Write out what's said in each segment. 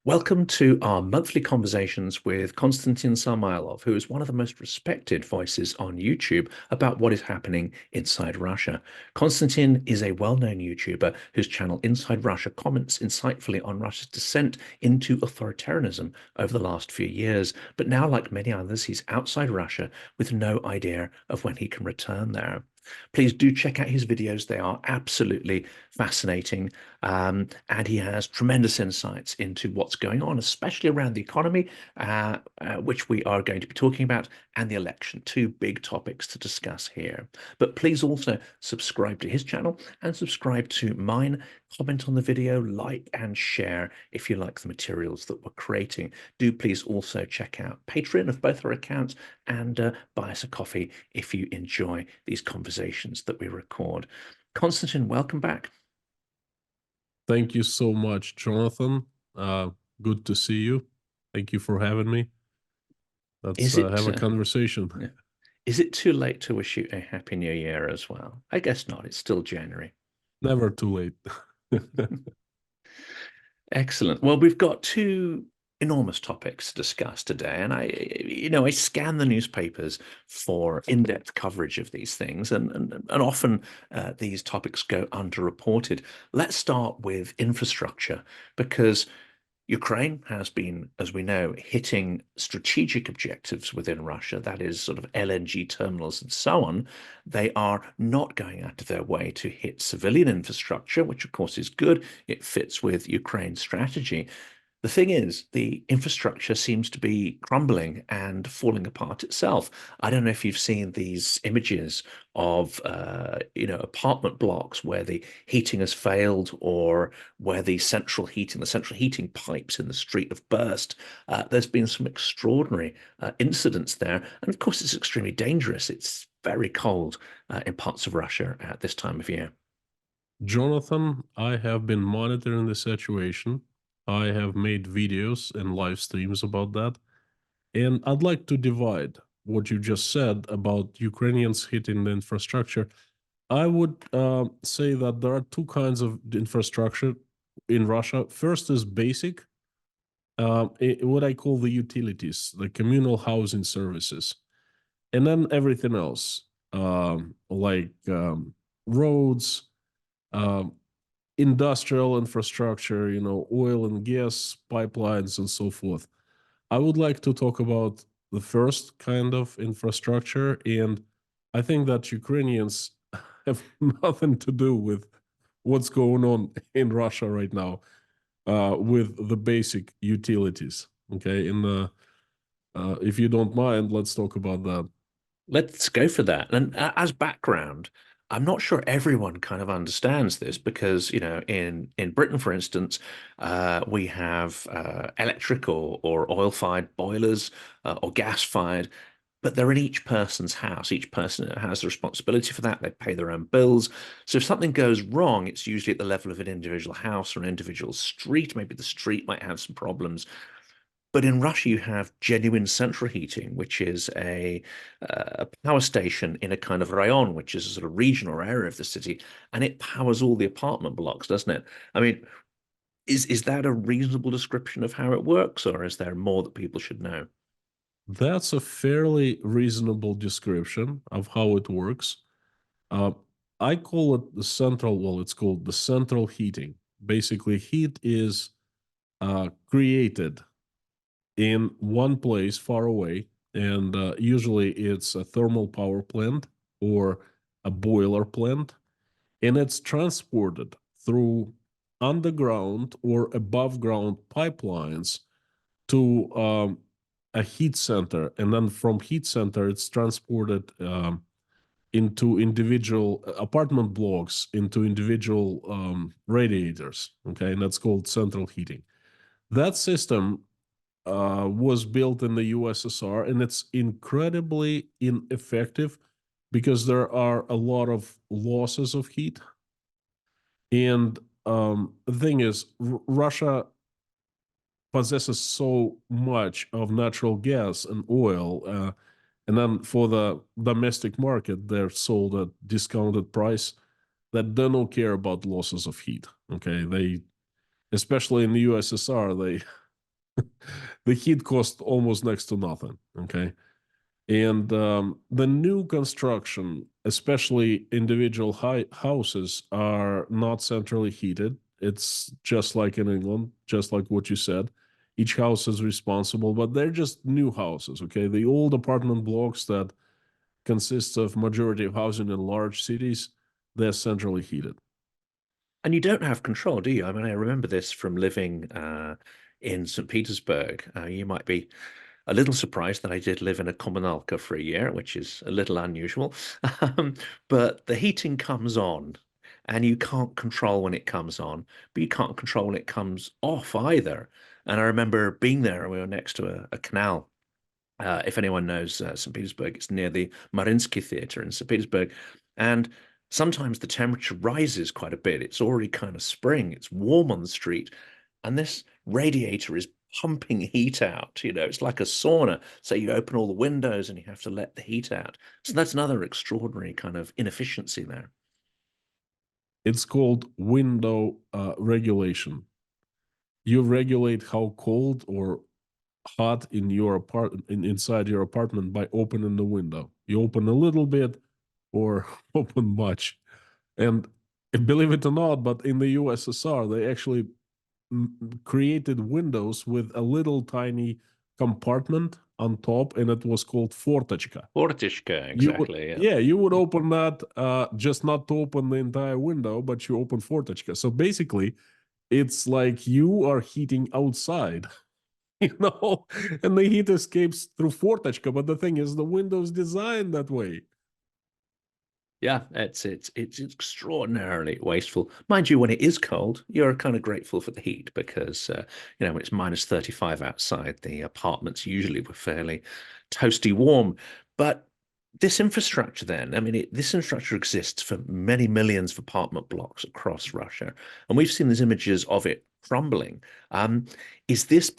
Welcome to our monthly conversations with Konstantin Samoilov, who is one of the most respected voices on YouTube about what is happening inside Russia. Konstantin is a well-known YouTuber whose channel Inside Russia comments insightfully on Russia's descent into authoritarianism over the last few years. But now, like many others, he's outside Russia with no idea of when he can return there. Please do check out his videos. They are absolutely fascinating. And he has tremendous insights into what's going on, especially around the economy, which we are going to be talking about, and the election, two big topics to discuss here. But please also subscribe to his channel and subscribe to mine. Comment on the video, like and share if you like the materials that we're creating. Do please also check out Patreon of both our accounts and buy us a coffee if you enjoy these conversations that we record. Konstantin, welcome back. Thank you so much, Jonathan. Good to see you. Thank you for having me. Let's have a conversation. Yeah. Is it too late to wish you a happy new year as well? I guess not. It's still January. Never too late. Excellent. Well, we've got two enormous topics to discuss today, and I scan the newspapers for in-depth coverage of these things, and often these topics go underreported. Let's start with infrastructure, because Ukraine has been, as we know, hitting strategic objectives within Russia, that is sort of LNG terminals and so on. They are not going out of their way to hit civilian infrastructure, which of course is good. It fits with Ukraine's strategy. The thing is, the infrastructure seems to be crumbling and falling apart itself. I don't know if you've seen these images of, apartment blocks where the heating has failed, or where the central heating pipes in the street have burst. There's been some extraordinary incidents there. And of course, it's extremely dangerous. It's very cold in parts of Russia at this time of year. Jonathan, I have been monitoring the situation. I have made videos and live streams about that. And I'd like to divide what you just said about Ukrainians hitting the infrastructure. I would say that there are two kinds of infrastructure in Russia. First is basic, what I call the utilities, the communal housing services, and then everything else, like roads, um, industrial infrastructure, oil and gas pipelines, and so forth. I would like to talk about the first kind of infrastructure, and I think that Ukrainians have nothing to do with what's going on in Russia right now with the basic utilities. Okay, and if you don't mind, let's talk about that. Let's go for that. And as background, I'm not sure everyone kind of understands this because, in Britain, for instance, we have electrical or oil-fired boilers or gas-fired, but they're in each person's house. Each person has the responsibility for that. They pay their own bills. So if something goes wrong, it's usually at the level of an individual house or an individual street. Maybe the street might have some problems. But in Russia, you have genuine central heating, which is a power station in a kind of rayon, which is a sort of region or area of the city, and it powers all the apartment blocks, doesn't it? I mean, is that a reasonable description of how it works, or is there more that people should know? That's a fairly reasonable description of how it works. Uh, I call it the central, well, it's called the central heating. Basically, heat is created in one place far away, and usually it's a thermal power plant or a boiler plant, and it's transported through underground or above ground pipelines to a heat center, and then from heat center it's transported into individual apartment blocks, into individual radiators. Okay, and that's called central heating. That system was built in the USSR, and it's incredibly ineffective because there are a lot of losses of heat. And the thing is, Russia possesses so much of natural gas and oil, and then for the domestic market, they're sold at discounted price that they don't care about losses of heat. Okay, especially in the USSR, The heat cost almost next to nothing. Okay. And the new construction, especially individual houses, are not centrally heated. It's just like in England, just like what you said. Each house is responsible, but they're just new houses. Okay. The old apartment blocks that consists of majority of housing in large cities, they're centrally heated. And you don't have control, do you? I mean, I remember this from living in St. Petersburg. You might be a little surprised that I did live in a kommunalka for a year, which is a little unusual. Um, but the heating comes on, and you can't control when it comes on, but you can't control when it comes off either. And I remember being there, we were next to a canal. If anyone knows St. Petersburg, it's near the Mariinsky Theatre in St. Petersburg. And sometimes the temperature rises quite a bit. It's already kind of spring, it's warm on the street. And this radiator is pumping heat out. It's like a sauna. So you open all the windows and you have to let the heat out. So that's another extraordinary kind of inefficiency there. It's called window regulation. You regulate how cold or hot in your inside your apartment by opening the window. You open a little bit or open much. And believe it or not, but in the USSR, they actually created windows with a little tiny compartment on top, and it was called fortachka. Fortishka, You would, exactly. Yeah. yeah, you would open that just not to open the entire window, but you open fortachka. So basically, it's like you are heating outside, you know, and the heat escapes through fortachka. But the thing is, the window's designed that way. Yeah, it's extraordinarily wasteful. Mind you, when it is cold, you're kind of grateful for the heat because when it's minus 35 outside, the apartments usually were fairly toasty warm. But this infrastructure, then, I mean, this infrastructure exists for many millions of apartment blocks across Russia, and we've seen these images of it crumbling. Um, is this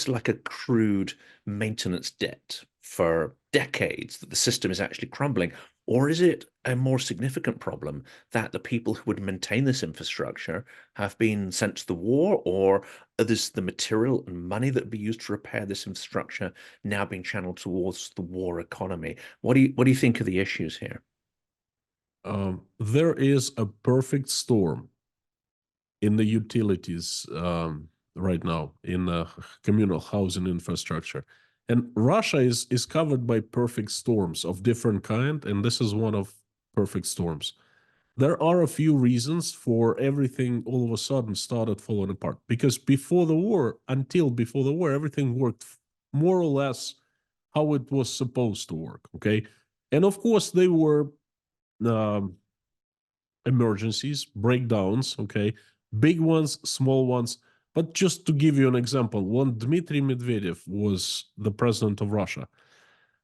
like a crude maintenance debt for decades that the system is actually crumbling? Or is it a more significant problem that the people who would maintain this infrastructure have been sent to the war, or are this the material and money that would be used to repair this infrastructure now being channeled towards the war economy? What do you think of the issues here? There is a perfect storm in the utilities right now in communal housing infrastructure. And Russia is covered by perfect storms of different kind, and this is one of perfect storms. There are a few reasons for everything all of a sudden started falling apart because until before the war, everything worked more or less how it was supposed to work. Okay, and of course they were um, emergencies, breakdowns, okay, big ones, small ones. But just to give you an example, when Dmitry Medvedev was the president of Russia,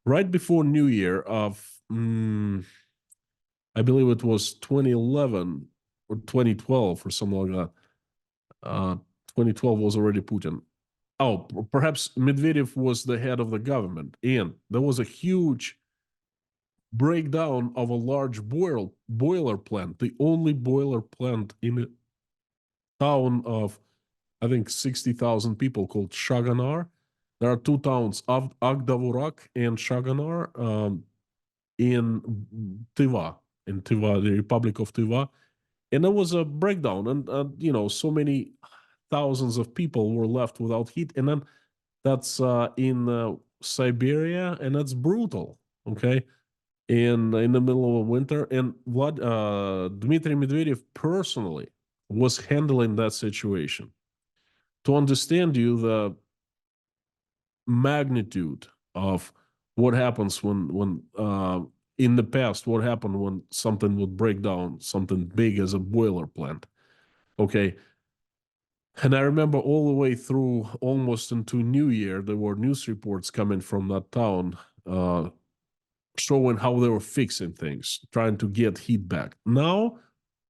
right before New Year of, I believe it was 2011 or 2012 or something like that. 2012 was already Putin. Oh, perhaps Medvedev was the head of the government, and there was a huge breakdown of a large boiler plant, the only boiler plant in a town of, I think, 60,000 people called Shaganar. There are two towns, Agdavurak and Shaganar, in Tiva, the Republic of Tiva. And there was a breakdown, and so many thousands of people were left without heat. And then that's in Siberia, and that's brutal. Okay, in the middle of winter. And Dmitry Medvedev personally was handling that situation. To understand you the magnitude of what happens when in the past what happened when something would break down, something big as a boiler plant. Okay. And I remember all the way through almost into New Year, there were news reports coming from that town showing how they were fixing things, trying to get heat back. Now,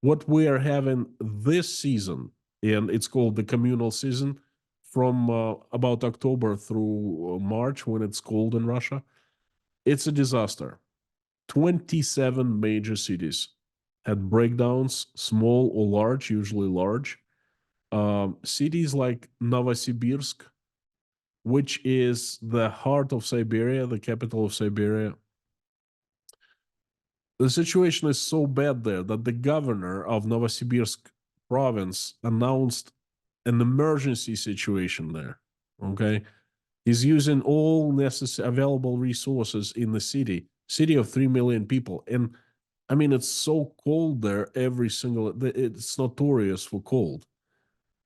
what we are having this season, and it's called the communal season, from about October through March when it's cold in Russia, it's a disaster. 27 major cities had breakdowns, small or large, usually large. Cities like Novosibirsk which is the heart of Siberia, the capital of Siberia. The situation is so bad there that the governor of Novosibirsk province announced an emergency situation there. Okay. He's using all necessary available resources in the city of 3 million people. And I mean, it's so cold there it's notorious for cold.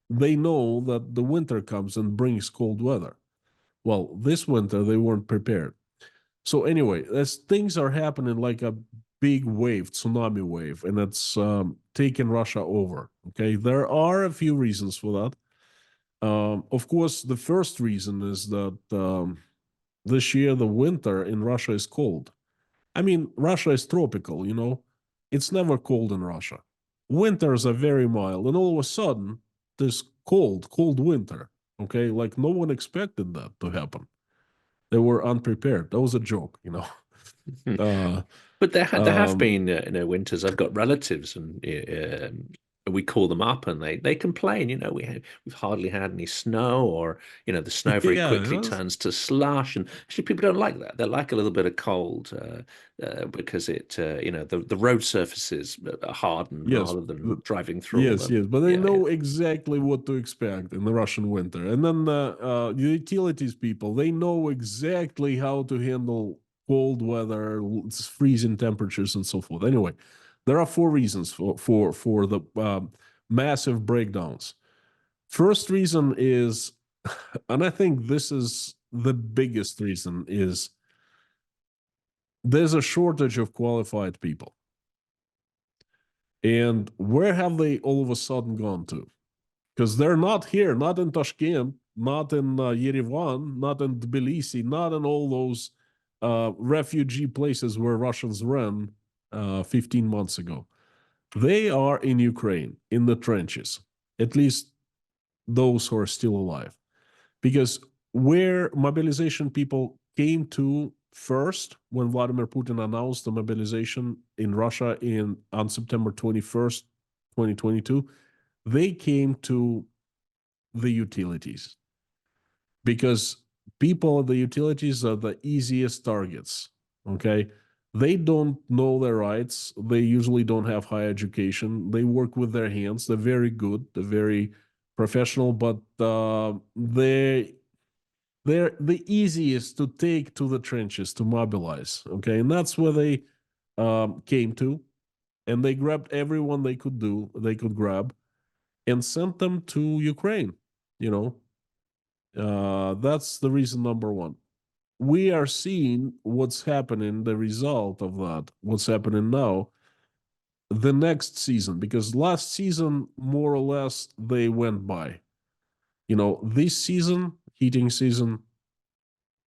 They know that the winter comes and brings cold weather. Well, this winter they weren't prepared. So anyway, as things are happening like a big wave, tsunami wave, and it's taken Russia over. Okay, there are a few reasons for that. Of course, the first reason is that this year the winter in Russia is cold. I mean, Russia is tropical, you know. It's never cold in Russia. Winters are very mild, and all of a sudden, this cold winter. Okay, like no one expected that to happen. They were unprepared. That was a joke, you know. Uh, But there have um, been winters. I've got relatives, and we call them up, and they complain. We've hardly had any snow, or the snow very quickly yeah, turns to slush. And actually, people don't like that. They like a little bit of cold because the road surfaces are hardened yes, rather than driving through all yes, them. yes. But they Yeah, yeah. know exactly what to expect in the Russian winter. And then the utilities people, they know exactly how to handle cold weather, freezing temperatures, and so forth. Anyway, there are four reasons for the massive breakdowns. First reason is, and I think this is the biggest reason, is there's a shortage of qualified people. And where have they all of a sudden gone to? Because they're not here, not in Tashkent, not in Yerevan, not in Tbilisi, not in all those refugee places where Russians ran 15 months ago. They are in Ukraine, in the trenches, at least those who are still alive. Because where mobilization people came to first when Vladimir Putin announced the mobilization in Russia on September 21st, 2022, they came to the utilities because people at the utilities are the easiest targets. Okay. They don't know their rights. They usually don't have high education. They work with their hands. They're very good. They're very professional, but they're the easiest to take to the trenches to mobilize. Okay. And that's where they came to. And they grabbed everyone they could grab and sent them to Ukraine. You know, that's the reason number one. We are seeing what's happening, the result of that, what's happening now, the next season, because last season, more or less, they went by. You know, this season, heating season,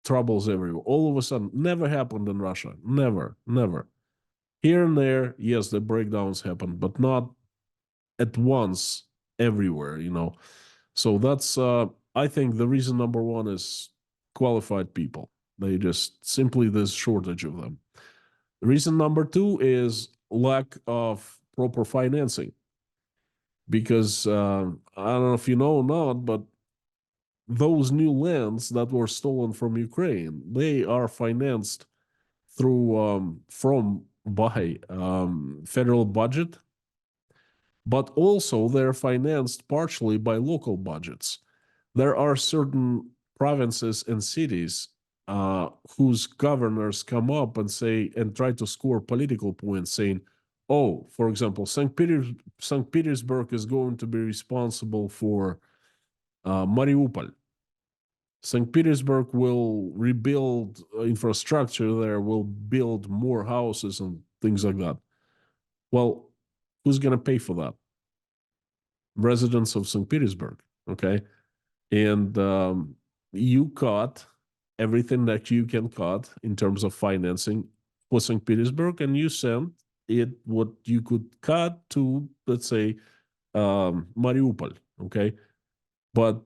troubles everywhere. All of a sudden, never happened in Russia. Never, never. Here and there, yes, the breakdowns happen, but not at once everywhere, you know. So that's I think the reason number one is qualified people. They just simply there's shortage of them. Reason number two is lack of proper financing. Because I don't know if you know or not, but those new lands that were stolen from Ukraine, they are financed through from by federal budget, but also they're financed partially by local budgets. There are certain provinces and cities whose governors come up and say and try to score political points, saying, "Oh, for example, St. Petersburg is going to be responsible for Mariupol. St. Petersburg will rebuild infrastructure there, will build more houses and things like that." Well, who's going to pay for that? Residents of St. Petersburg, okay? And you cut everything that you can cut in terms of financing for St. Petersburg, and you sent it what you could cut to, let's say, Mariupol, okay? But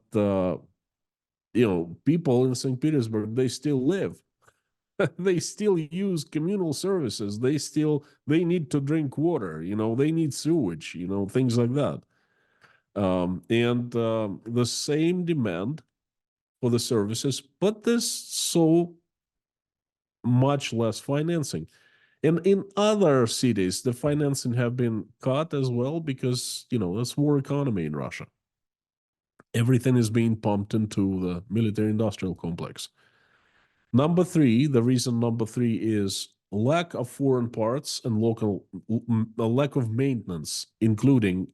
people in St. Petersburg, they still live. They still use communal services. They need to drink water. They need sewage. Things like that. And the same demand for the services, but there's so much less financing. And in other cities, the financing have been cut as well because, it's war economy in Russia. Everything is being pumped into the military industrial complex. The reason number three is lack of foreign parts and a lack of maintenance, including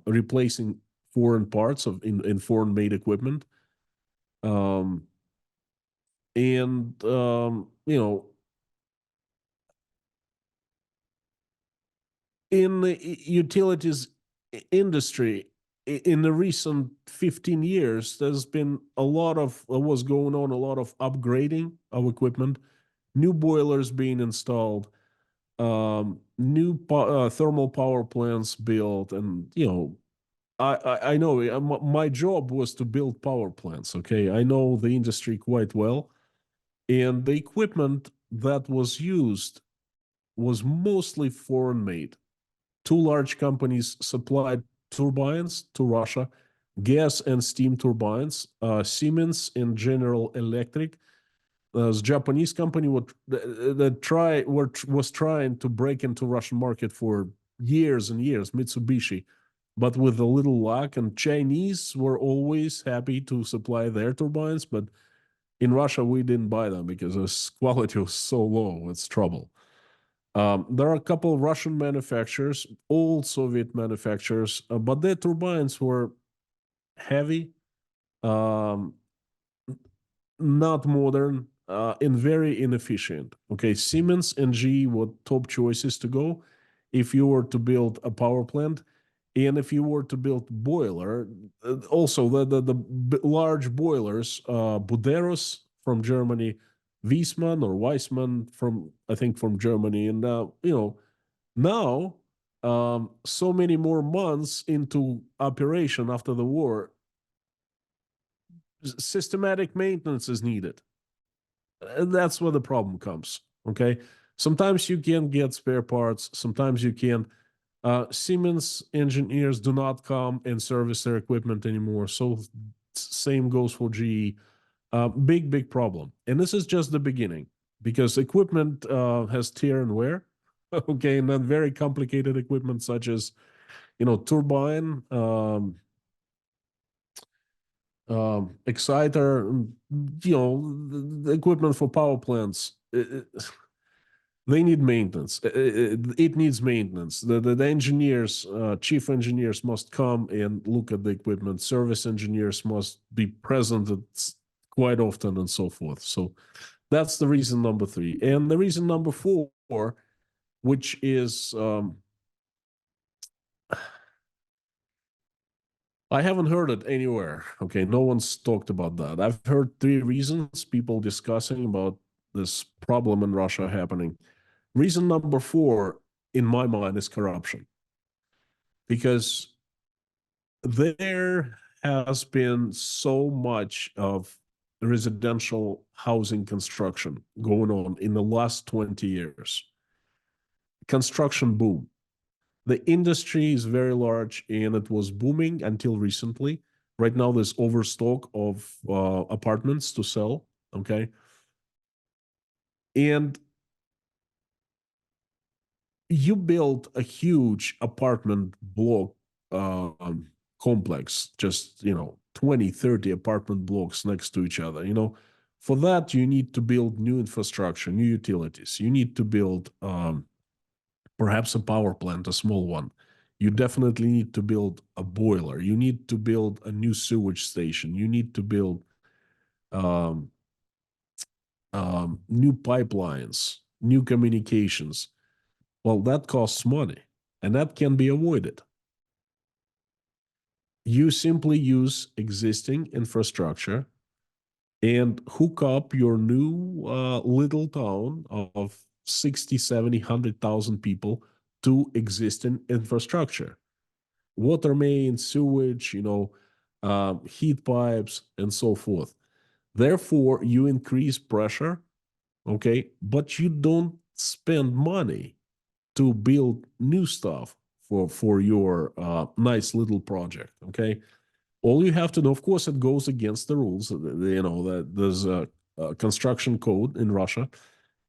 replacing foreign parts in foreign made equipment. Um, and, in the utilities industry, in the recent 15 years, there's been a lot of what's going on, a lot of upgrading of equipment, new boilers being installed, new thermal power plants built, and I know my job was to build power plants. Okay, I know the industry quite well, and the equipment that was used was mostly foreign made. Two large companies supplied turbines to Russia, gas and steam turbines. Siemens and General Electric, a Japanese company, was trying to break into Russian market for years and years. Mitsubishi, but with a little luck. And Chinese were always happy to supply their turbines, but in Russia we didn't buy them because the quality was so low. It's trouble. There are a couple of Russian manufacturers, old Soviet manufacturers, but their turbines were heavy, um, not modern, and very inefficient. Okay, Siemens and GE were top choices to go if you were to build a power plant, and if you were to build boiler. Also the large boilers, Buderos from Germany, Wiesmann or Weissmann from, I think, from Germany, and now, so many more months into operation after the war, systematic maintenance is needed. And that's where the problem comes. Okay, sometimes you can get spare parts, sometimes you can. Siemens engineers do not come and service their equipment anymore. So same goes for GE. Big problem. And this is just the beginning, because equipment has tear and wear. Okay, and then very complicated equipment such as, turbine, exciter, the equipment for power plants. They need maintenance. It needs maintenance. The engineers, chief engineers must come and look at the equipment. Service engineers must be present quite often and so forth. So that's the reason number three. And the reason number four, which is, I haven't heard it anywhere. Okay, no one's talked about that. I've heard three reasons, people discussing about this problem in Russia happening. Reason number four, in my mind, is corruption. Because there has been so much of residential housing construction going on in the last 20 years. Construction boom. The industry is very large and it was booming until recently. Right now, there's overstock of apartments to sell. Okay. And you build a huge apartment block complex, just 20, 30 apartment blocks next to each other. For that you need to build new infrastructure, new utilities. You need to build perhaps a power plant, a small one. You definitely need to build a boiler. You need to build a new sewage station. You need to build um, new pipelines, new communications. Well, that costs money, and that can be avoided. You simply use existing infrastructure and hook up your new little town of 60, 70, 100,000 people to existing infrastructure. Water mains, sewage, heat pipes, and so forth. Therefore, you increase pressure, okay, but you don't spend money to build new stuff for your nice little project, okay? All you have to know, of course, it goes against the rules. You know that there's a construction code in Russia,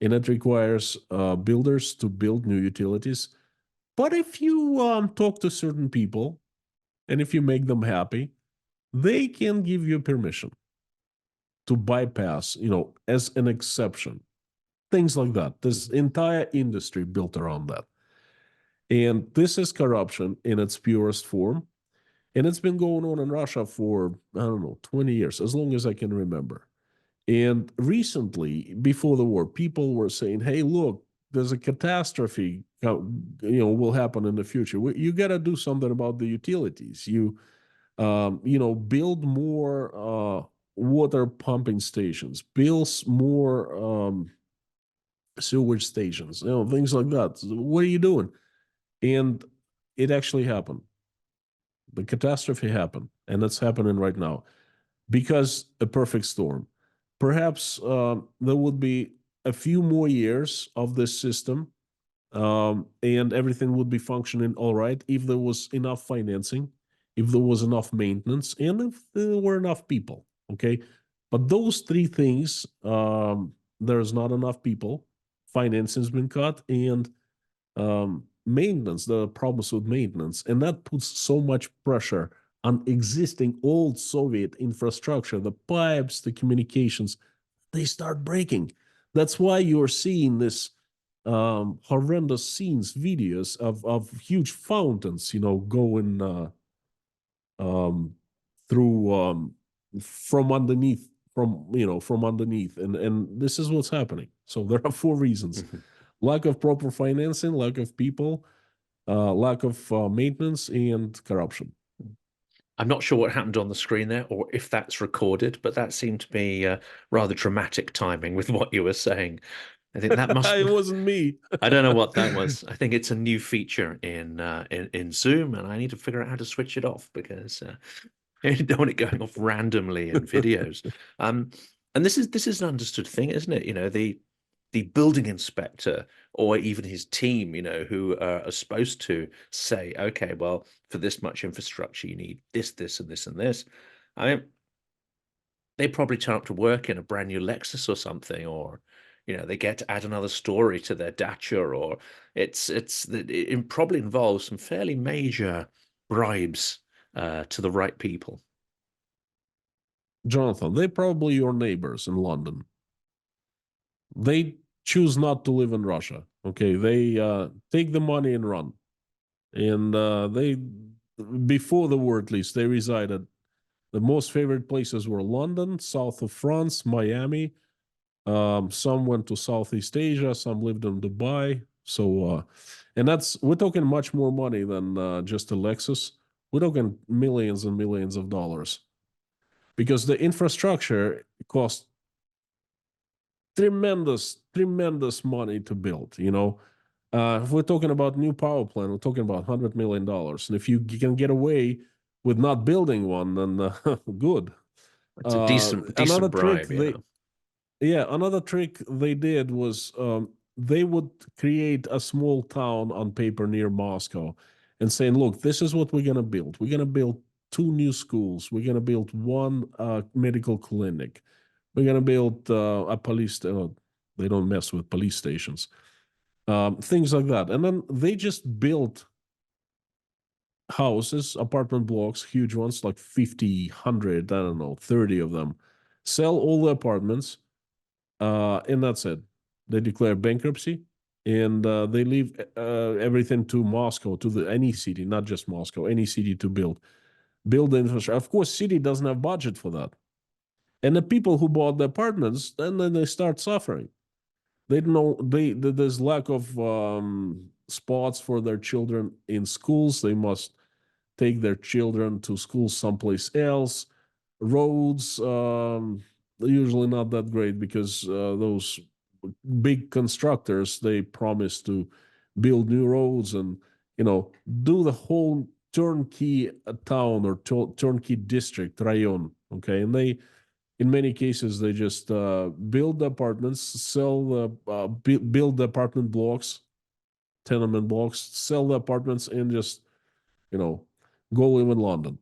and it requires builders to build new utilities. But if you talk to certain people, and if you make them happy, they can give you permission to bypass, you know, as an exception. Things like that. This entire industry built around that. And this is corruption in its purest form. And it's been going on in Russia for, I don't know, 20 years, as long as I can remember. And recently, before the war, people were saying, hey, look, there's a catastrophe, will happen in the future. You got to do something about the utilities. Build more water pumping stations, build more sewage stations, things like that. What are you doing? And it actually happened. The catastrophe happened, and it's happening right now because a perfect storm. Perhaps there would be a few more years of this system, and everything would be functioning all right if there was enough financing, if there was enough maintenance, and if there were enough people. Okay, but those three things, there's not enough people, financing's been cut, and maintenance, the problems with maintenance, and that puts so much pressure on existing old Soviet infrastructure, the pipes, the communications, they start breaking. That's why you're seeing this horrendous scenes, videos of huge fountains, going through from underneath, from underneath, and this is what's happening. So there are four reasons: lack of proper financing, lack of people, lack of maintenance, and corruption. I'm not sure what happened on the screen there or if that's recorded, but that seemed to be rather dramatic timing with what you were saying. I think that must. It wasn't me. I don't know what that was. I think it's a new feature in Zoom, and I need to figure out how to switch it off because I don't want it going off randomly in videos. And this is an understood thing, isn't it? The building inspector or even his team, who are supposed to say, okay, well, for this much infrastructure, you need this, this, and this, and this. I mean, they probably turn up to work in a brand new Lexus or something, or they get to add another story to their dacha, or it probably involves some fairly major bribes to the right people. Jonathan, they're probably your neighbors in London. They choose not to live in Russia. Okay, they take the money and run. And they, before the war at least, they resided. The most favorite places were London, south of France, Miami. Some went to Southeast Asia. Some lived in Dubai. So, and we're talking much more money than just a Lexus. We're talking millions and millions of dollars because the infrastructure cost tremendous money to build. If we're talking about new power plant, we're talking about $100 million. And if you can get away with not building one, then good. It's a decent bribe, another trick they did was they would create a small town on paper near Moscow and saying, look, this is what we're going to build. We're going to build 2 new schools. We're going to build 1 medical clinic. We're going to build a police. They don't mess with police stations. Things like that. And then they just built houses, apartment blocks, huge ones, like 50, 100, I don't know, 30 of them. Sell all the apartments, and that's it. They declare bankruptcy, and they leave everything to Moscow, to any city, not just Moscow, any city to build the infrastructure. Of course, city doesn't have budget for that. And the people who bought the apartments, then they start suffering. They don't know, there's lack of spots for their children in schools. They must take their children to school someplace else. Roads, usually not that great because those big constructors, they promise to build new roads and do the whole turnkey town or turnkey district, rayon. Okay, and they, in many cases, they just build apartments, sell build the apartment blocks, tenement blocks, sell the apartments, and just go live in London.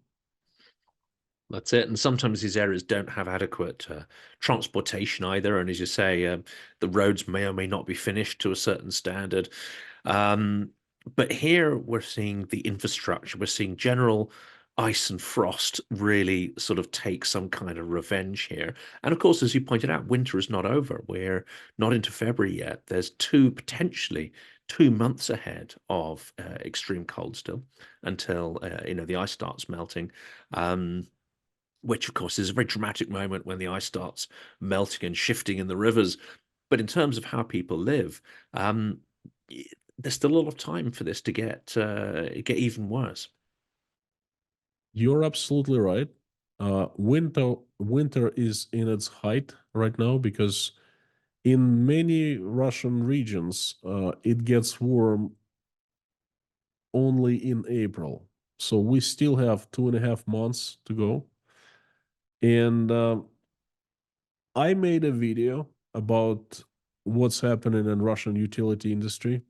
That's it. And sometimes these areas don't have adequate transportation either. And as you say, the roads may or may not be finished to a certain standard. Um, but here we're seeing the infrastructure, we're seeing general ice and frost really sort of take some kind of revenge here. And of course, as you pointed out, winter is not over. We're not into February yet. There's potentially 2 months ahead of extreme cold still until the ice starts melting. Um, which of course is a very dramatic moment when the ice starts melting and shifting in the rivers. But in terms of how people live, um, there's still a lot of time for this to get even worse. You're absolutely right. Winter is in its height right now because in many Russian regions, it gets warm only in April. So we still have 2.5 months to go. And I made a video about what's happening in Russian utility industry,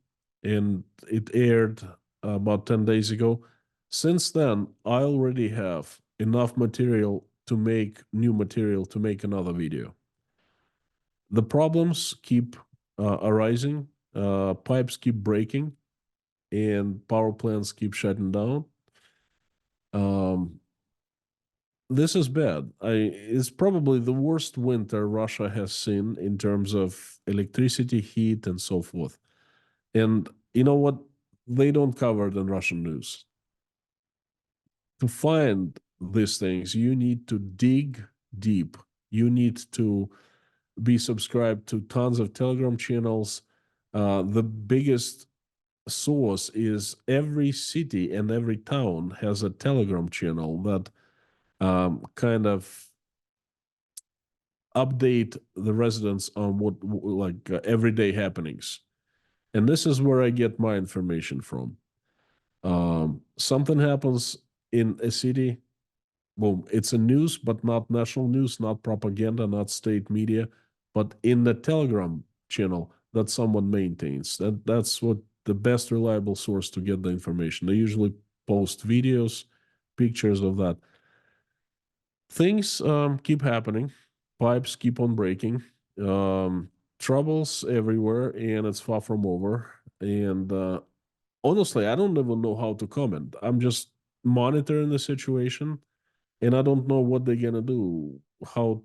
and it aired about 10 days ago. Since then, I already have enough material to make new material to make another video. The problems keep arising, pipes keep breaking, and power plants keep shutting down. Um, this is bad. It's probably the worst winter Russia has seen in terms of electricity, heat, and so forth. And you know what? They don't cover it in Russian news. To find these things, you need to dig deep. You need to be subscribed to tons of Telegram channels. The biggest source is every city and every town has a Telegram channel that kind of update the residents on what like everyday happenings. And this is where I get my information from. Something happens in a city. Well, it's a news, but not national news, not propaganda, not state media, but in the Telegram channel that someone maintains. That's what the best reliable source to get the information. They usually post videos, pictures of that. Things keep happening, pipes keep on breaking, troubles everywhere, and it's far from over. And honestly, I don't even know how to comment. I'm just monitoring the situation, and I don't know what they're gonna do, how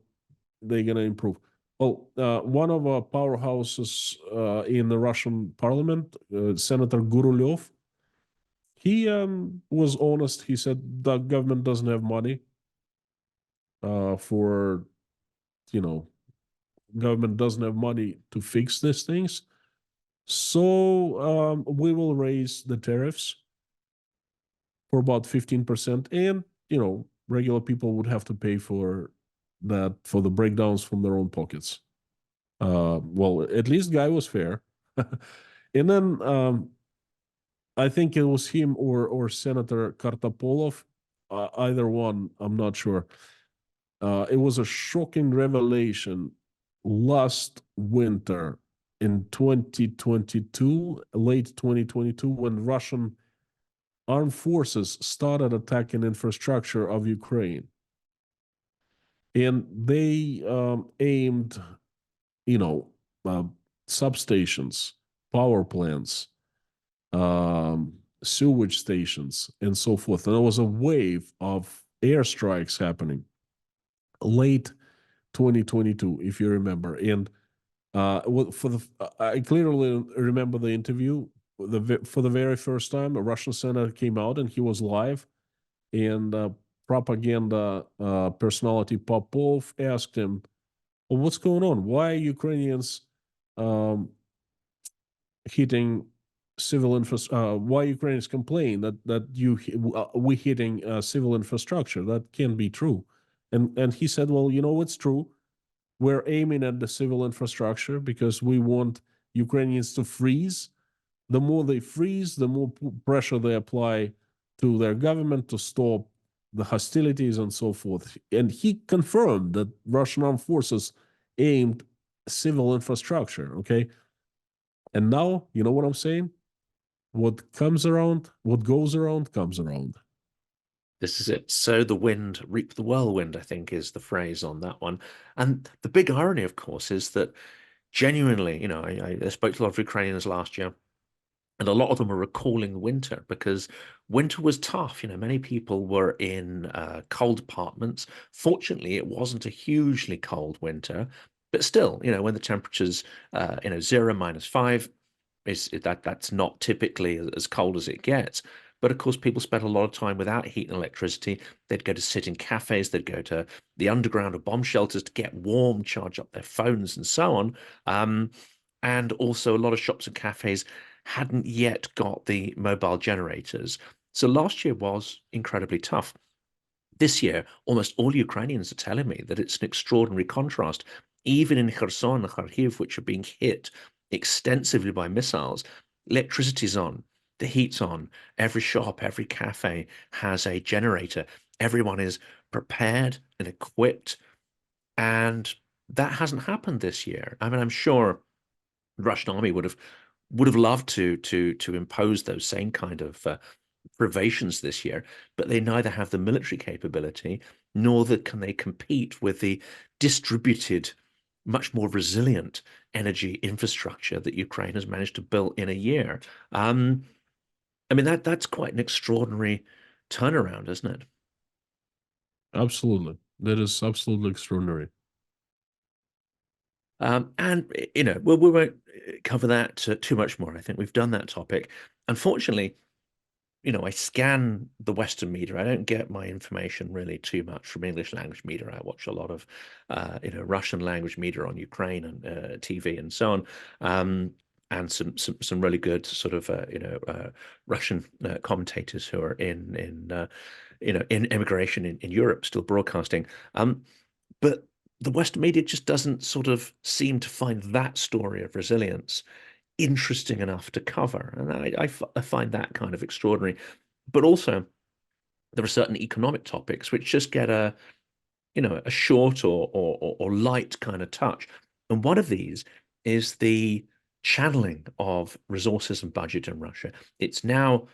they're gonna improve. Well, one of our powerhouses in the Russian parliament, Senator Gurulev, he was honest. He said the government doesn't have money for, you know, government doesn't have money to fix these things. So we will raise the tariffs for about 15%. And, regular people would have to pay for that, for the breakdowns from their own pockets. Well, at least guy was fair. And then I think it was him or Senator Kartapolov, either one, I'm not sure. It was a shocking revelation last winter in 2022, late 2022, when Russian armed forces started attacking infrastructure of Ukraine. And they aimed, you know, uh, substations, power plants, sewage stations, and so forth. And there was a wave of airstrikes happening late 2022, if you remember. And I clearly remember the interview. For the very first time, a Russian senator came out and he was live, and propaganda personality Popov asked him, well, "What's going on? Why are Ukrainians um, hitting civil infrastructure? Why Ukrainians complain that we hitting civil infrastructure? That can't be true." And he said, "Well, it's true. We're aiming at the civil infrastructure because we want Ukrainians to freeze. The more they freeze, the more pressure they apply to their government to stop the hostilities and so forth." And he confirmed that Russian armed forces aimed civil infrastructure. Okay. And now, you know what I'm saying? What comes around, what goes around, comes around. This is it. Sow the wind, reap the whirlwind, I think is the phrase on that one. And the big irony, of course, is that genuinely, I spoke to a lot of Ukrainians last year, and a lot of them are recalling winter because winter was tough. Many people were in cold apartments. Fortunately, it wasn't a hugely cold winter, but still, when the temperatures, 0, -5 that's not typically as cold as it gets. But of course, people spent a lot of time without heat and electricity. They'd go to sit in cafes, they'd go to the underground or bomb shelters to get warm, charge up their phones, and so on. Um, and also, a lot of shops and cafes hadn't yet got the mobile generators. So last year was incredibly tough. This year, almost all Ukrainians are telling me that it's an extraordinary contrast. Even in Kherson and Kharkiv, which are being hit extensively by missiles, electricity's on, the heat's on. Every shop, every cafe has a generator. Everyone is prepared and equipped, and that hasn't happened this year. I mean, I'm sure the Russian army would have loved to impose those same kind of privations this year, but they neither have the military capability nor can they compete with the distributed, much more resilient energy infrastructure that Ukraine has managed to build in a year. Um, I mean that's quite an extraordinary turnaround, isn't it? Absolutely. That is absolutely extraordinary. And we won't cover that too much more. I think we've done that topic. Unfortunately, I scan the Western media. I don't get my information really too much from English language media. I watch a lot of, Russian language media on Ukraine and TV and so on, and some really good sort of, Russian commentators who are in immigration in Europe, still broadcasting. But the Western media just doesn't sort of seem to find that story of resilience interesting enough to cover. And I find that kind of extraordinary. But also, there are certain economic topics which just get a short or light kind of touch. And one of these is the channeling of resources and budget in Russia. It's now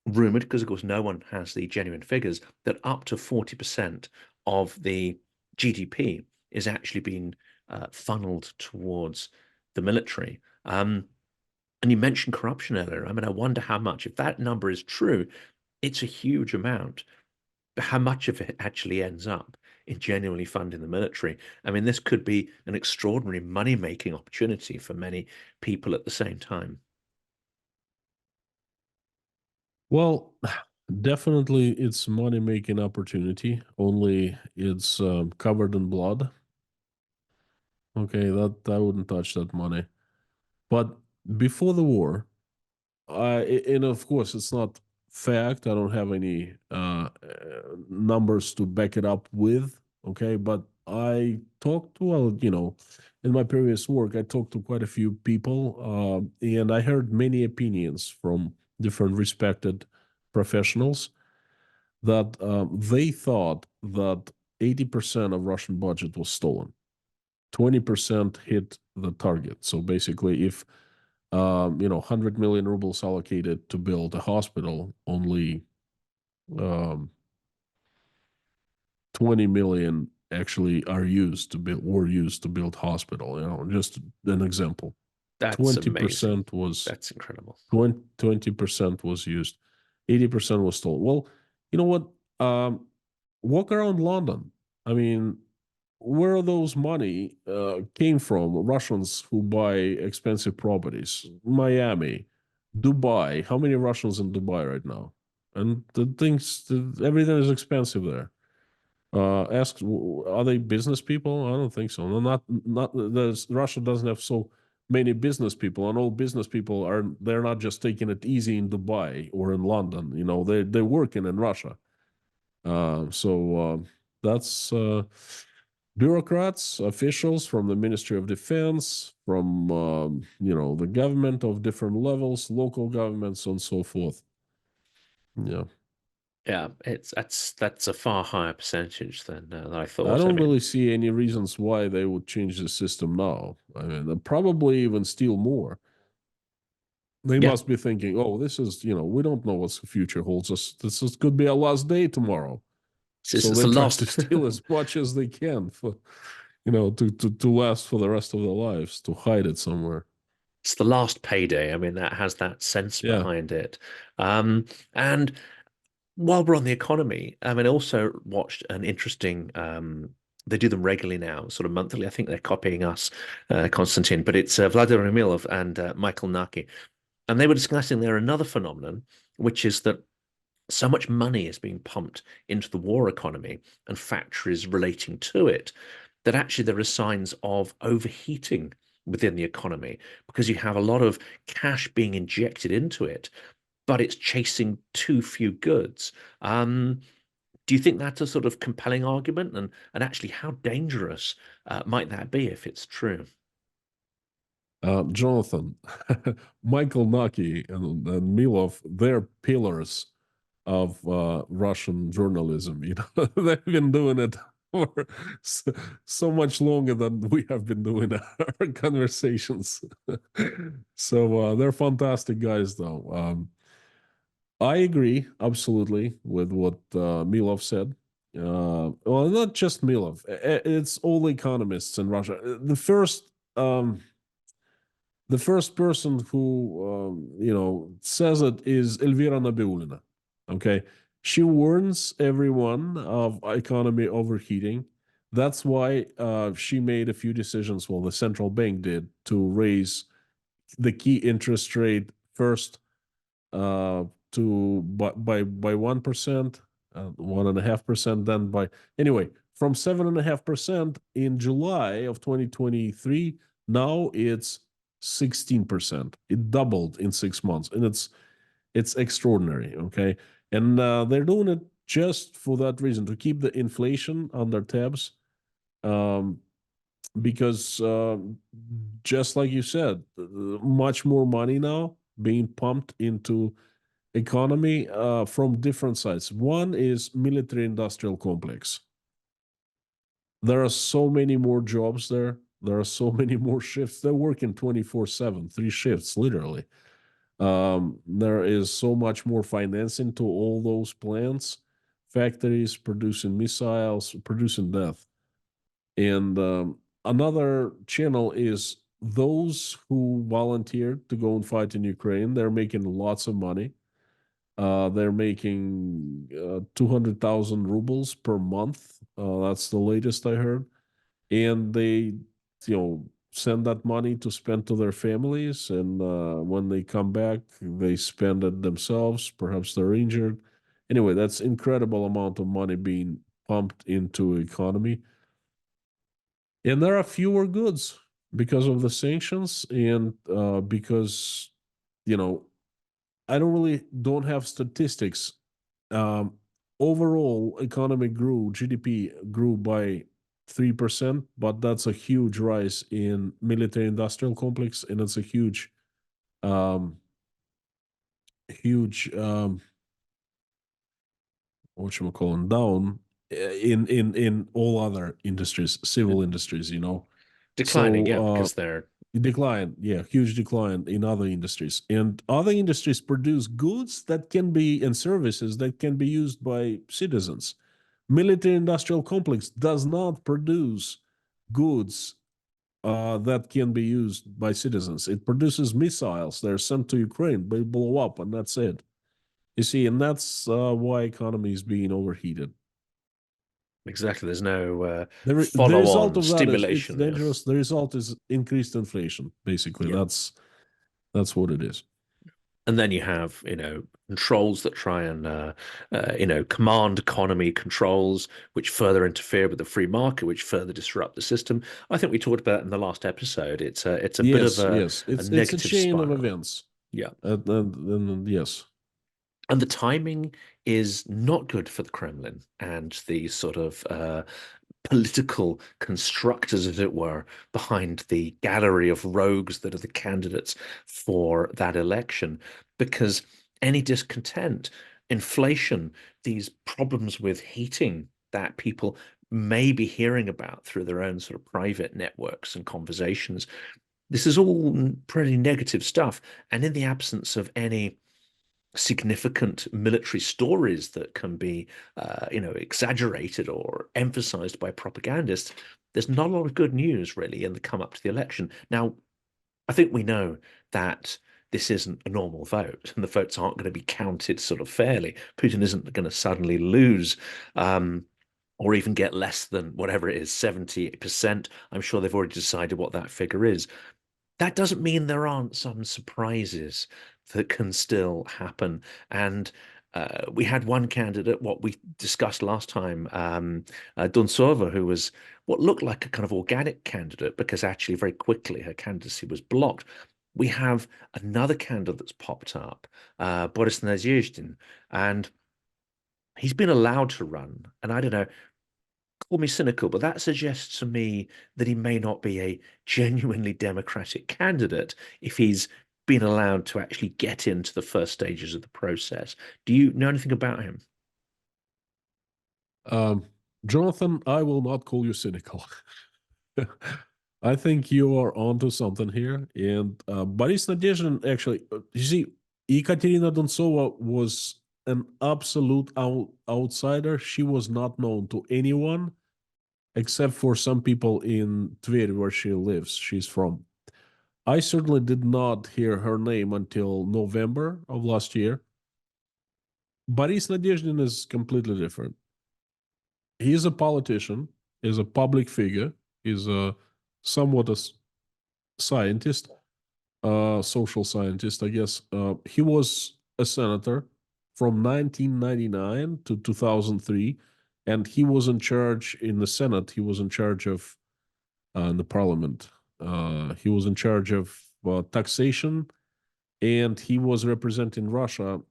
rumored, because of course no one has the genuine figures, that up to 40% of the GDP is actually being funneled towards the military. And you mentioned corruption earlier. I mean, I wonder how much, if that number is true, it's a huge amount, but how much of it actually ends up in genuinely funding the military? I mean, this could be an extraordinary money-making opportunity for many people at the same time. Well, definitely it's money making opportunity, only it's covered in blood. Okay, that I wouldn't touch that money. But before the war, and of course it's not fact. I don't have any numbers to back it up with. Okay, but I talked to, well, in my previous work, I talked to quite a few people, and I heard many opinions from different respected professionals that they thought that 80% of Russian budget was stolen. 20% hit the target. So basically, if 100 million rubles allocated to build a hospital, only um, 20 million actually are used to build were used to build hospital. Just an example. That's amazing. 20% was That's incredible. 20% was used. 80% was stolen. Well, you know what? Walk around London. I mean, where those money came from? Russians who buy expensive properties, Miami, Dubai. How many Russians in Dubai right now? And everything is expensive there. Ask, are they business people? I don't think so. No, not. Russia doesn't have so many business people, and all business people they're not just taking it easy in Dubai or in London. They're working in Russia. So that's bureaucrats, officials from the Ministry of Defense, from the government of different levels, local governments, and so forth. Yeah, Yeah, that's a far higher percentage than I I thought. I don't mean, really see any reasons why they would change the system now. I mean, they'll probably even steal more. They Yeah. must be thinking, oh, this is, we don't know what the future holds us. Could be our last day tomorrow. So It's they the try to last steal as much as they can for, to last for the rest of their lives, to hide it somewhere. it's the last payday. I mean, that has that sense Yeah. behind it. And while we're on the economy, I mean, I also watched an interesting. They do them regularly now, sort of monthly. I think they're copying us, Konstantin, but it's Vladimir Emilov and Michael Naki, and they were discussing there another phenomenon, which is that so much money is being pumped into the war economy and factories relating to it that actually there are signs of overheating within the economy because you have a lot of cash being injected into it, but it's chasing too few goods. Do you think that's a sort of compelling argument? And actually, how dangerous might that be if it's true? Jonathan, Michael Naki and Milov, they're pillars of Russian journalism. They've been doing it for so much longer than we have been doing our conversations. So they're fantastic guys, though. I agree absolutely with what Milov said. Well, not just Milov; it's all economists in Russia. The first person who says it is Elvira Nabiulina. Okay, she warns everyone of economy overheating. That's why she made a few decisions. Well, the central bank did to raise the key interest rate first uh, to by 1%, 1.5%, then by anyway from 7.5% in July of 2023. Now it's 16%. It doubled in 6 months, and it's extraordinary. Okay, and they're doing it just for that reason, to keep the inflation under tabs. Um, because just like you said, much more money now being pumped into economy from different sides. One is military industrial complex. There are so many more jobs there. There are so many more shifts. They're working 24/7, three shifts, literally. There is so much more financing to all those plants, factories producing missiles, producing death. And another channel is those who volunteered to go and fight in Ukraine. They're making lots of money. They're making 200,000 rubles per month. That's the latest I heard. And they, send that money to spend to their families. And when they come back, they spend it themselves. Perhaps they're injured. Anyway, that's incredible amount of money being pumped into economy. And there are fewer goods because of the sanctions and because, you know, I don't have statistics. Um, Overall, economy grew, GDP grew by 3%, but that's a huge rise in military industrial complex, and it's a um, huge, what you call it, down in all other industries, civil industries. Declining, So yeah, because they're decline, yeah, huge decline in other industries. And other industries produce goods that can be and services that can be used by citizens. Military industrial complex does not produce goods that can be used by citizens. It produces missiles. They're sent to Ukraine, they blow up, and that's it. You see, and that's why economy is being overheated. exactly. There's no The result follow-on of that is it's stimulation. Yeah. dangerous. The result is increased inflation. Basically, Yeah. that's what it is. And then you have, controls that try and, command economy controls, which further interfere with the free market, which further disrupt the system. I think we talked about it in the last episode. It's a bit of Yes, yes. a It's a negative chain of spiral. events. Yeah. And yes. And the timing is not good for the Kremlin and the sort of political constructors, as it were, behind the gallery of rogues that are the candidates for that election. Because any discontent, inflation, these problems with heating that people may be hearing about through their own sort of private networks and conversations, This is all pretty negative stuff. And in the absence of any significant military stories that can be, exaggerated or emphasized by propagandists, there's not a lot of good news really in the come up to the election. Now, I think we know that this isn't a normal vote, and the votes aren't going to be counted sort of fairly. Putin isn't going to suddenly lose, or even get less than whatever it is, 70%. I'm sure they've already decided what that figure is. That doesn't mean there aren't some surprises that can still happen. And we had one candidate, what we discussed last time, Dunsova, who was what looked like a kind of organic candidate because actually very quickly her candidacy was blocked. We have another candidate that's popped up, Boris Nadezhdin, and he's been allowed to run. And I don't know, call me cynical, but that suggests to me that he may not be a genuinely democratic candidate if he's been allowed to actually get into the first stages of the process. Do you know anything about him? Um, Jonathan, I will not call you cynical. I think you are onto something here. And Boris Nadezhdin, actually, you see, Ekaterina Donsova was an absolute outsider. She was not known to anyone except for some people in Tver, where she lives. She's from. I certainly did not hear her name until November of last year. Boris Nadezhdin is completely different. He's a politician, he's a public figure, he's a somewhat a scientist, social scientist, I guess. He was a senator from 1999 to 2003, and he was in charge in the Senate. He was in charge of in the parliament. He was in charge of taxation, and he was representing Russia.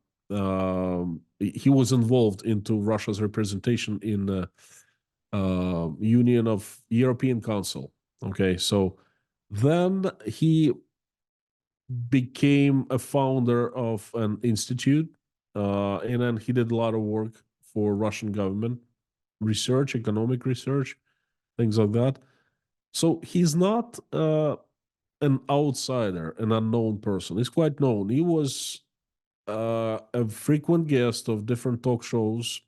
He was involved into Russia's representation in the Union of European Council. Okay, so then he became a founder of an institute, and then he did a lot of work for Russian government research, economic research, things like that. So he's not an outsider, an unknown person. He's quite known. He was a frequent guest of different talk shows,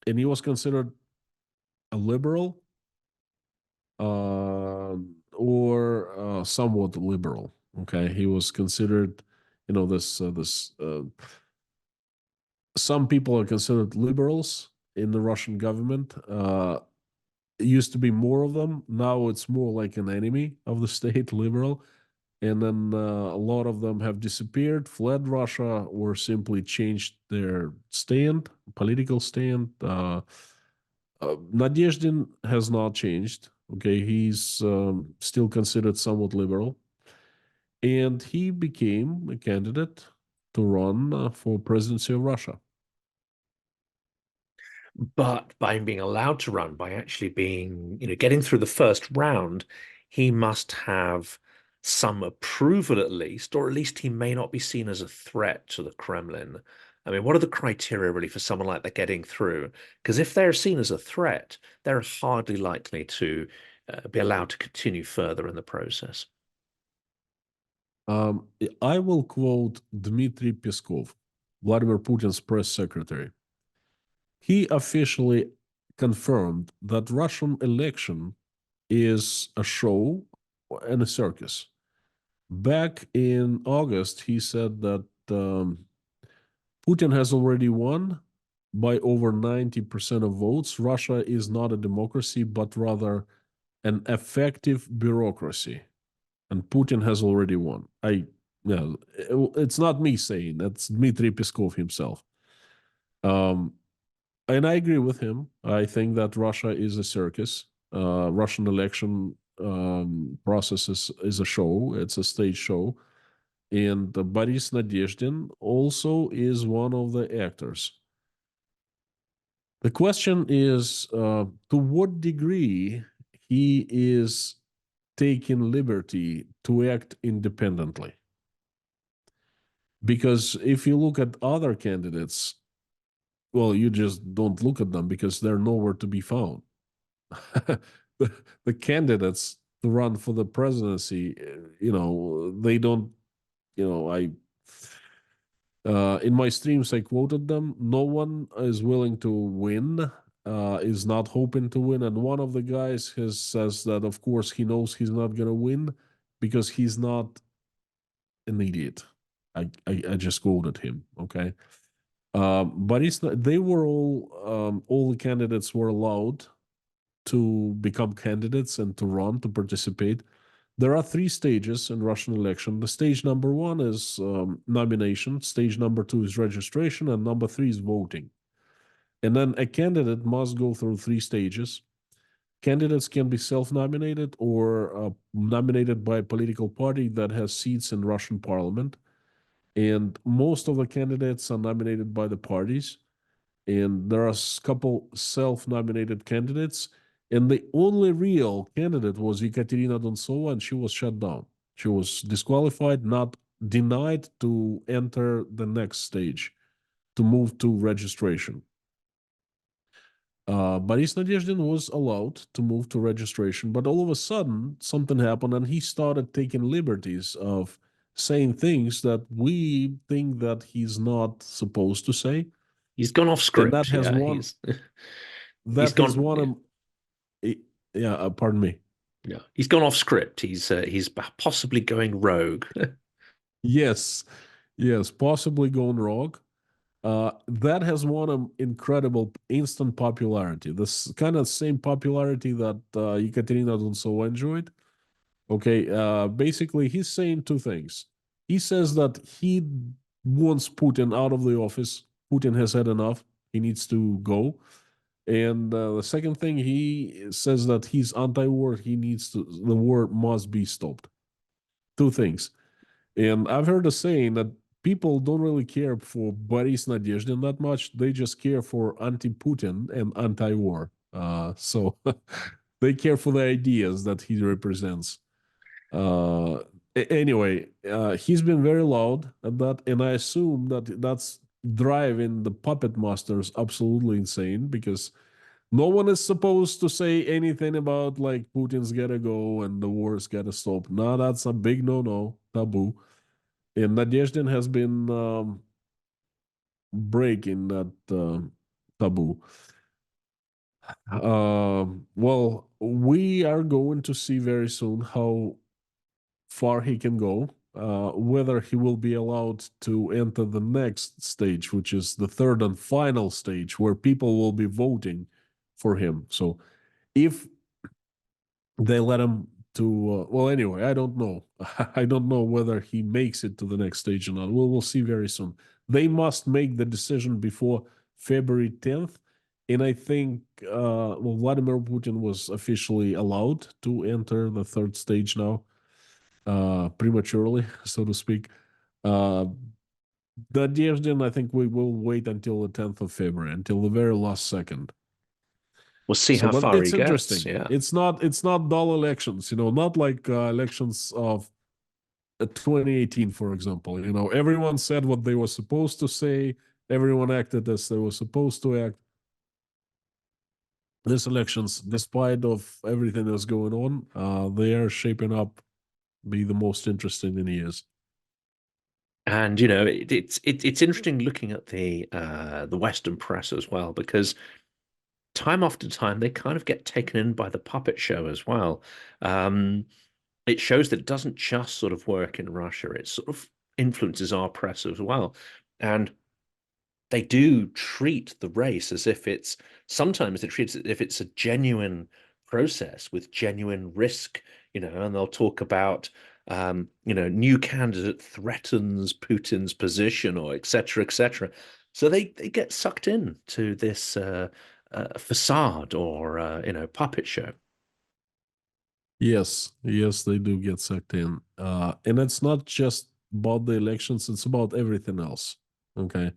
and he was considered a liberal or somewhat liberal. Okay, he was considered, this. Some people are considered liberals in the Russian government. It used to be more of them. Now it's more like an enemy of the state, liberal. And then a lot of them have disappeared, fled Russia, or simply changed their stand, political stand. Nadezhdin has not changed. Okay, he's still considered somewhat liberal, and he became a candidate to run for presidency of Russia. But by being allowed to run, by actually being, getting through the first round, he must have some approval at least, or at least he may not be seen as a threat to the Kremlin. I mean, what are the criteria really for someone like that getting through? Because if they're seen as a threat, they're hardly likely to be allowed to continue further in the process. Um, I will quote Dmitry Peskov, Vladimir Putin's press secretary. He officially confirmed that Russian election is a show and a circus. Back in August, he said that Putin has already won by over 90% of votes. Russia is not a democracy, but rather an effective bureaucracy. And Putin has already won. It's not me saying, that's Dmitry Peskov himself. And I agree with him. I think that Russia is a circus. Russian election process is a show. It's a stage show. And Boris Nadezhdin also is one of the actors. The question is to what degree he is taking liberty to act independently. Because if you look at other candidates, well, you just don't look at them because they're nowhere to be found. The candidates to run for the presidency, they don't, I in my streams I quoted them. No one is willing to win, is not hoping to win, and one of the guys has says that of course he knows he's not gonna win because he's not an idiot. I just quoted him. Okay. But it's not, they were all the candidates were allowed to become candidates and to run to participate. There are three stages in Russian election. The stage number one is nomination. Stage number two is registration, and number three is voting. And then a candidate must go through three stages. Candidates can be self-nominated or nominated by a political party that has seats in Russian parliament. And most of the candidates are nominated by the parties. And there are a couple self-nominated candidates. And the only real candidate was Ekaterina Dontsova, and she was shut down. She was disqualified, not denied to enter the next stage, to move to registration. Boris Nadezhdin was allowed to move to registration, but all of a sudden something happened, and he started taking liberties of saying things that we think that he's not supposed to say, He's gone off and that script. has Yeah, one he's that has gone. one Yeah, yeah, pardon me. yeah, he's gone off script. He's possibly going rogue. Yes, yes, possibly gone wrong. That has won him incredible instant popularity. This kind of same popularity that Ekaterina Dontsova enjoyed. Okay, basically, he's saying two things. He says that he wants Putin out of the office. Putin has had enough. He needs to go. And the second thing, he says that he's anti-war. The war must be stopped. Two things. And I've heard a saying that people don't really care for Boris Nadezhdin that much. They just care for anti-Putin and anti-war. So they care for the ideas that he represents. Uh, anyway, he's been very loud at that, and I assume that that's driving the puppet masters absolutely insane because no one is supposed to say anything about like Putin's gotta go and the war's gotta stop. No, that's a big no-no, taboo. And Nadezhdin has been breaking that taboo. Well, we are going to see very soon how far he can go, whether he will be allowed to enter the next stage, which is the third and final stage, where people will be voting for him. So if they let him to, well, anyway, I don't know. I don't know whether he makes it to the next stage or not. We'll see very soon. They must make the decision before February 10th. And I think, well, Vladimir Putin was officially allowed to enter the third stage now prematurely, so to speak. Uh, the Nadezhdin, I think we will wait until the 10th of February, until the very last second. We'll see So, how but far he it's gets. interesting. Yeah. It's not dull elections, not like elections of 2018, for example. Everyone said what they were supposed to say. Everyone acted as they were supposed to act. These elections, despite of everything that's going on, they are shaping up be the most interesting in years. And it's interesting looking at the Western press as well, because time after time they kind of get taken in by the puppet show as well. Um, it shows that it doesn't just sort of work in Russia; it sort of influences our press as well. And they do treat the race as if it's sometimes they treat it as if it's a genuine process with genuine risk, and they'll talk about new candidate threatens Putin's position or etc. etc. So they get sucked in to this facade or puppet show. Yes, yes, they do get sucked in. And it's not just about the elections, it's about everything else. Okay.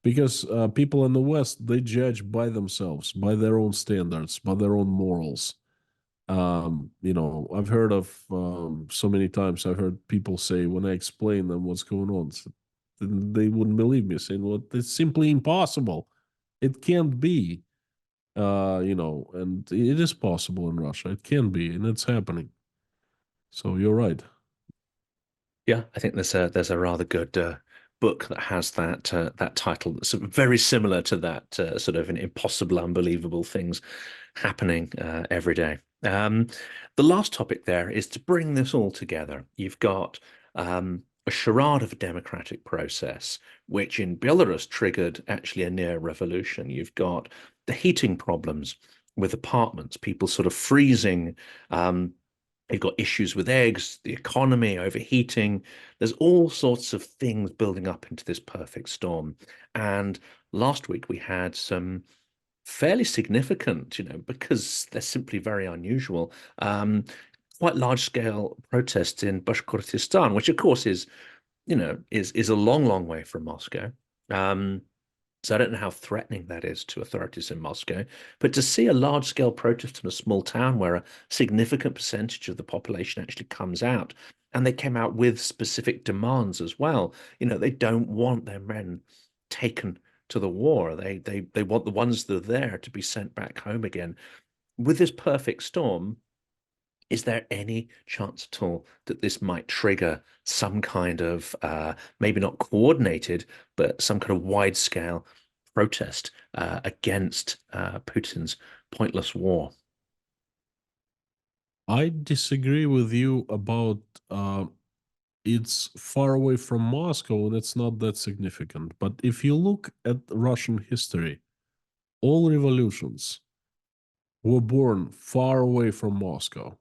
Because people in the West, they judge by themselves, by their own standards, by their own morals. I've heard of so many times, I've heard people say when I explain them what's going on, they wouldn't believe me, saying, well, it's simply impossible. It can't be. And it is possible in Russia. It can be, and it's happening. So you're right. Yeah, I think there's a rather good book that has that title that's sort of very similar to that sort of an impossible, unbelievable things happening every day. The last topic there is to bring this all together. You've got a charade of a democratic process, which in Belarus triggered actually a near revolution. You've got the heating problems with apartments, people sort of freezing. You've got issues with eggs, the economy, overheating. There's all sorts of things building up into this perfect storm. And last week we had some fairly significant, because they're simply very unusual, quite large scale protests in Bashkortostan, which of course is a long, long way from Moscow. Um, so I don't know how threatening that is to authorities in Moscow. But to see a large scale protest in a small town where a significant percentage of the population actually comes out, and they came out with specific demands as well. They don't want their men taken to the war. They want the ones that are there to be sent back home again. With this perfect storm, is there any chance at all that this might trigger some kind of maybe not coordinated, but some kind of wide scale protest against Putin's pointless war? I disagree with you about it's far away from Moscow and it's not that significant. But if you look at Russian history, all revolutions were born far away from Moscow.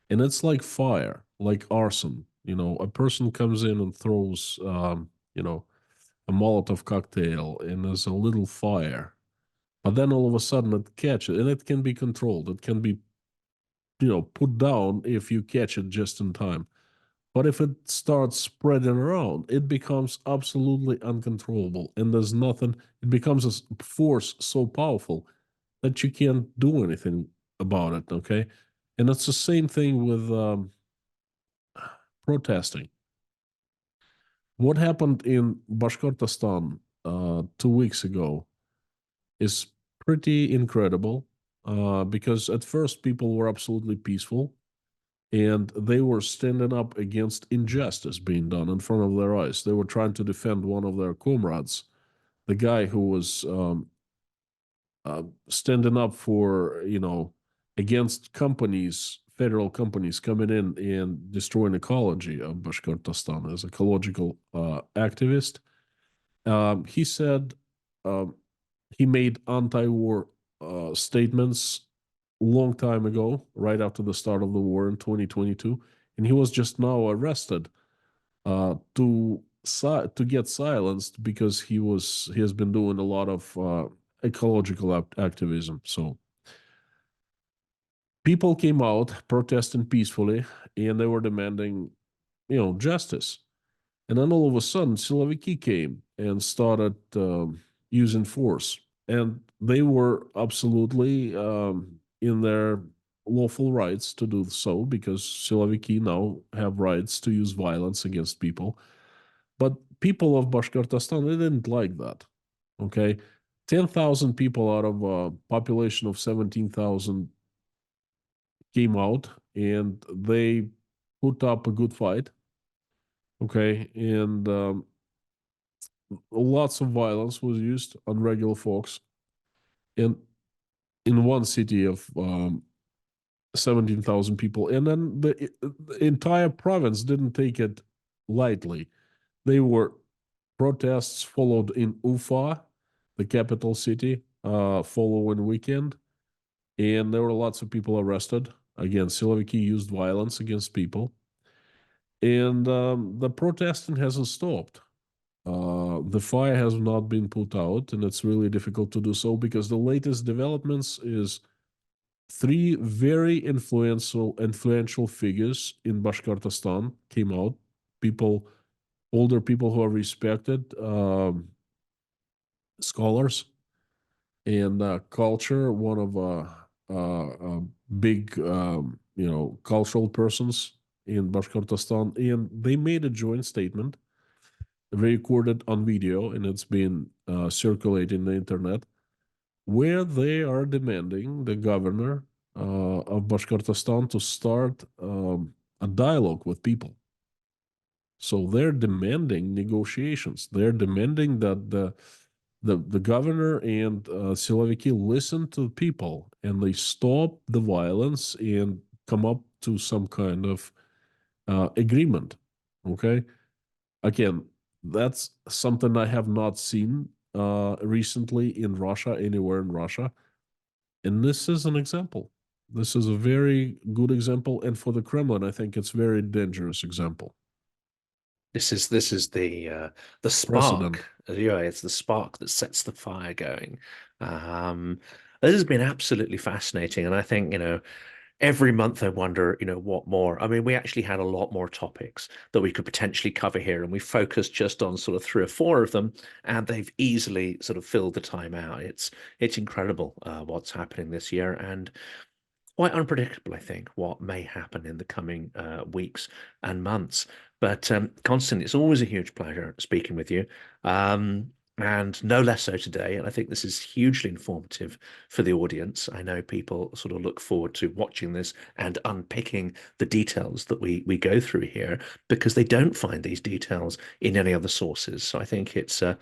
And it's like fire, like arson. A person comes in and throws, a Molotov cocktail and there's a little fire. But then all of a sudden it catches and it can be controlled. It can be, put down if you catch it just in time. But if it starts spreading around, it becomes absolutely uncontrollable. And there's nothing, it becomes a force so powerful that you can't do anything about it. Okay. And it's the same thing with protesting. What happened in Bashkortostan 2 weeks ago is pretty incredible because at first people were absolutely peaceful and they were standing up against injustice being done in front of their eyes. They were trying to defend one of their comrades, the guy who was standing up for, against companies, federal companies coming in and destroying ecology of Bashkortostan as ecological activist. He said he made anti-war statements long time ago, right after the start of the war in 2022, and he was just now arrested to get silenced because he has been doing a lot of ecological activism. So people came out protesting peacefully, and they were demanding, justice. And then all of a sudden, Siloviki came and started using force. And they were absolutely in their lawful rights to do so because Siloviki now have rights to use violence against people. But people of Bashkortostan, they didn't like that. Okay. 10,000 people out of a population of 17,000 came out and they put up a good fight. Okay. And lots of violence was used on regular folks. And in one city of 17,000 people. And then the entire province didn't take it lightly. They were protests followed in Ufa, the capital city, following weekend. And there were lots of people arrested. Again, Siloviki used violence against people. And the protesting hasn't stopped. The fire has not been put out, and it's really difficult to do so because the latest developments is three very influential figures in Bashkortostan came out. People, older people who are respected, scholars and culture. One of big, cultural persons in Bashkortostan, and they made a joint statement recorded on video, and it's been circulating the internet, where they are demanding the governor of Bashkortostan to start a dialogue with people. So they're demanding negotiations. They're demanding that the governor and Siloviki listen to people and they stop the violence and come up to some kind of agreement. Okay. Again, that's something I have not seen recently in Russia, anywhere in Russia. And this is an example. This is a very good example. And for the Kremlin, I think it's a very dangerous example. This is the Precedent. spark. Yeah, it's the spark that sets the fire going. This has been absolutely fascinating, and I think, every month I wonder, what more. I mean, we actually had a lot more topics that we could potentially cover here, and we focused just on sort of three or four of them, and they've easily sort of filled the time out. It's incredible what's happening this year, and quite unpredictable, I think, what may happen in the coming weeks and months. But Constant, it's always a huge pleasure speaking with you, and no less so today. And I think this is hugely informative for the audience. I know people sort of look forward to watching this and unpicking the details that we go through here because they don't find these details in any other sources. So I think it's a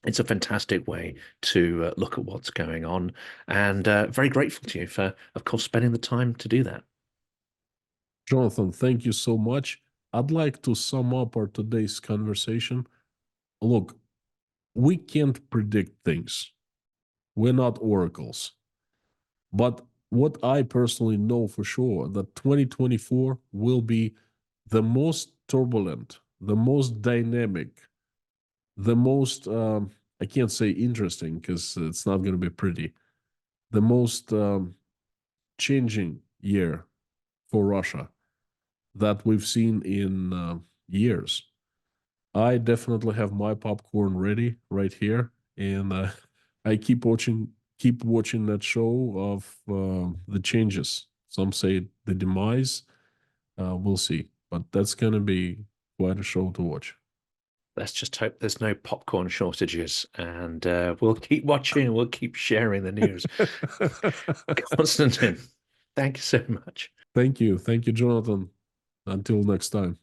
fantastic way to look at what's going on, and very grateful to you for, of course, spending the time to do that. Jonathan, thank you so much. I'd like to sum up our today's conversation. Look, we can't predict things. We're not oracles. But what I personally know for sure that 2024 will be the most turbulent, the most dynamic, the most I can't say interesting because it's not going to be pretty. The most changing year for Russia that we've seen in years. I definitely have my popcorn ready right here, and I keep watching that show of the changes. Some say the demise. We'll see, but that's gonna be quite a show to watch. Let's just hope there's no popcorn shortages, and we'll keep watching and we'll keep sharing the news. Konstantin, thank you so much. Thank you, Jonathan. Until next time.